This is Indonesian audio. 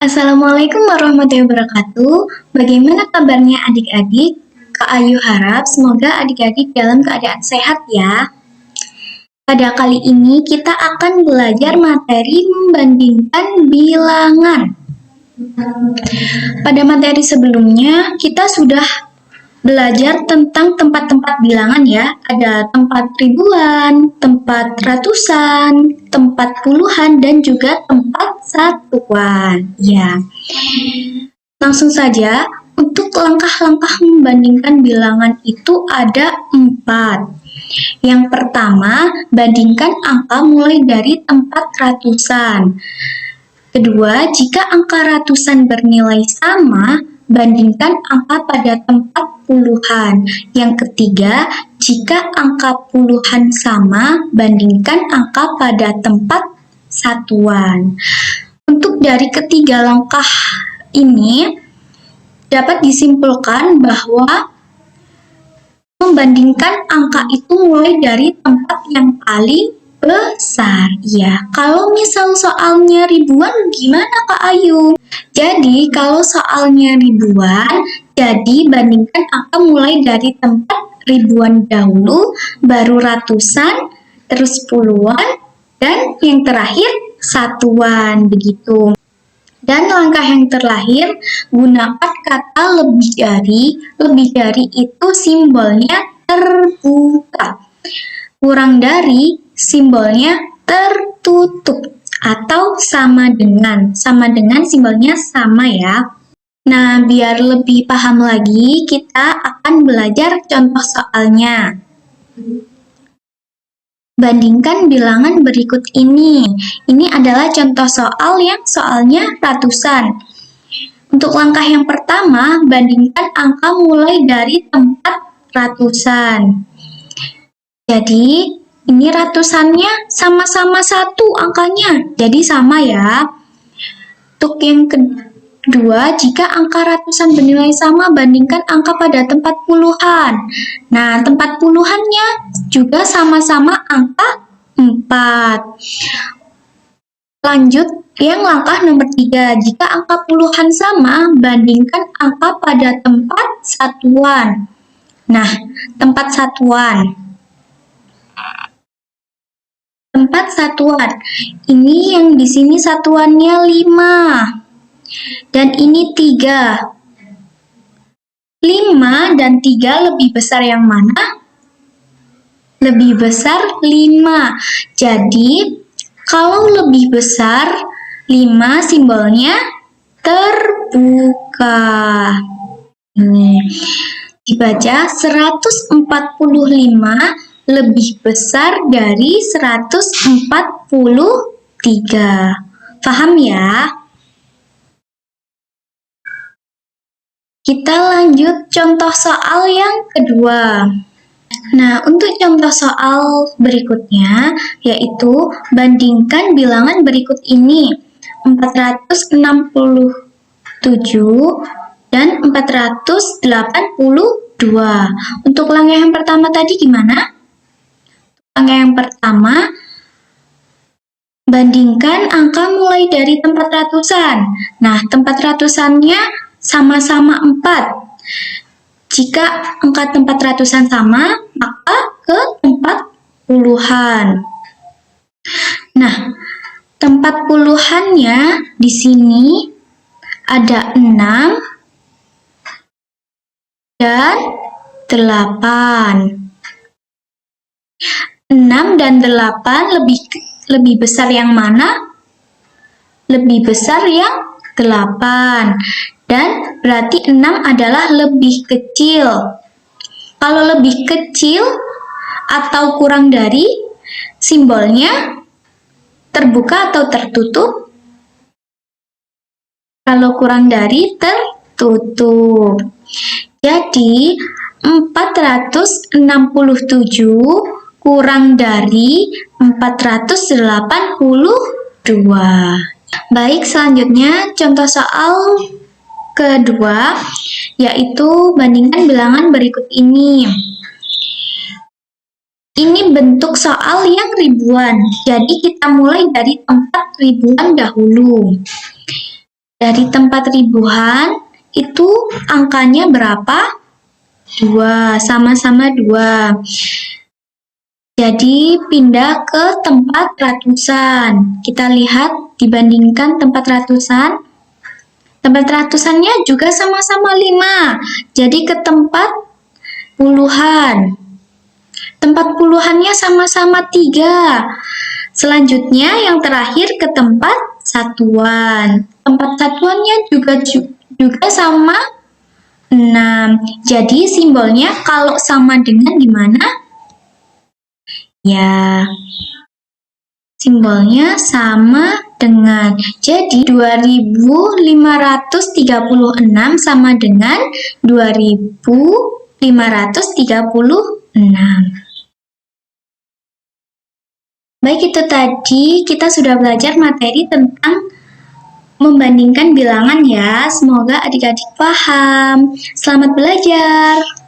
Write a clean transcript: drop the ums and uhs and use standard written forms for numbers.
Assalamualaikum warahmatullahi wabarakatuh. Bagaimana kabarnya adik-adik? Kak Ayu harap semoga adik-adik dalam keadaan sehat ya. Pada kali ini kita akan belajar materi membandingkan bilangan. Pada materi sebelumnya kita sudah belajar tentang tempat-tempat bilangan ya. Ada tempat ribuan, tempat ratusan, tempat puluhan, dan juga tempat satuan. Ya. Langsung saja, untuk langkah-langkah membandingkan bilangan itu ada 4. Yang pertama, bandingkan angka mulai dari tempat ratusan. Kedua, jika angka ratusan bernilai sama, bandingkan angka pada tempat puluhan. Yang ketiga, jika angka puluhan sama, bandingkan angka pada tempat satuan. Untuk dari ketiga langkah ini, dapat disimpulkan bahwa membandingkan angka itu mulai dari tempat yang paling besar. Ya, kalau misal soalnya ribuan gimana Kak Ayu? Jadi kalau soalnya ribuan, jadi bandingkan angka mulai dari tempat ribuan dahulu, baru ratusan, terus puluhan, dan yang terakhir satuan, begitu. Dan langkah yang terakhir, gunakan kata lebih dari. Lebih dari itu simbolnya terbuka. Kurang dari simbolnya tertutup atau sama dengan. Sama dengan simbolnya sama ya. Nah, biar lebih paham lagi, kita akan belajar contoh soalnya. Bandingkan bilangan berikut ini. Ini adalah contoh soal yang soalnya ratusan. Untuk langkah yang pertama, bandingkan angka mulai dari tempat ratusan. Jadi, ini ratusannya sama-sama 1 angkanya, jadi sama ya. Untuk yang kedua, jika angka ratusan bernilai sama, bandingkan angka pada tempat puluhan. Nah, tempat puluhannya juga sama-sama angka 4. Lanjut, yang langkah nomor 3, jika angka puluhan sama, bandingkan angka pada tempat satuan. Nah, tempat satuan. Tempat satuan. Ini yang di sini satuannya 5. Dan ini 3. 5 dan 3 lebih besar yang mana? Lebih besar 5. Jadi, kalau lebih besar 5 simbolnya terbuka. Ini dibaca 145 lebih besar dari 143. Paham ya? Kita lanjut contoh soal yang kedua. Nah, untuk contoh soal berikutnya, yaitu bandingkan bilangan berikut ini. 467 dan 482. Untuk langkah yang pertama tadi gimana? Langkah yang pertama, bandingkan angka mulai dari tempat ratusan. Nah, tempat ratusannya sama-sama 4. Jika angka tempat ratusan sama, maka ke tempat puluhan. Nah, tempat puluhannya di sini ada 6 dan 8. 6 dan 8 lebih besar yang mana? Lebih besar yang 8. Dan berarti 6 adalah lebih kecil. Kalau lebih kecil atau kurang dari, simbolnya terbuka atau tertutup? Kalau kurang dari, tertutup. Jadi, 467 kurang dari 482. Baik, selanjutnya contoh soal kedua, yaitu bandingkan bilangan berikut ini. Ini bentuk soal yang ribuan, jadi kita mulai dari tempat ribuan dahulu. Dari tempat ribuan, itu angkanya berapa? 2, sama-sama 2. Jadi, pindah ke tempat ratusan. Kita lihat, dibandingkan tempat ratusan. Tempat ratusannya juga sama-sama 5. Jadi, ke tempat puluhan. Tempat puluhannya sama-sama 3. Selanjutnya, yang terakhir ke tempat satuan. Tempat satuannya juga sama 6. Jadi, simbolnya kalau sama dengan gimana? Ya, simbolnya sama dengan. Jadi 2536 sama dengan 2536. Baik, itu tadi kita sudah belajar materi tentang membandingkan bilangan ya. Semoga adik-adik paham. Selamat belajar.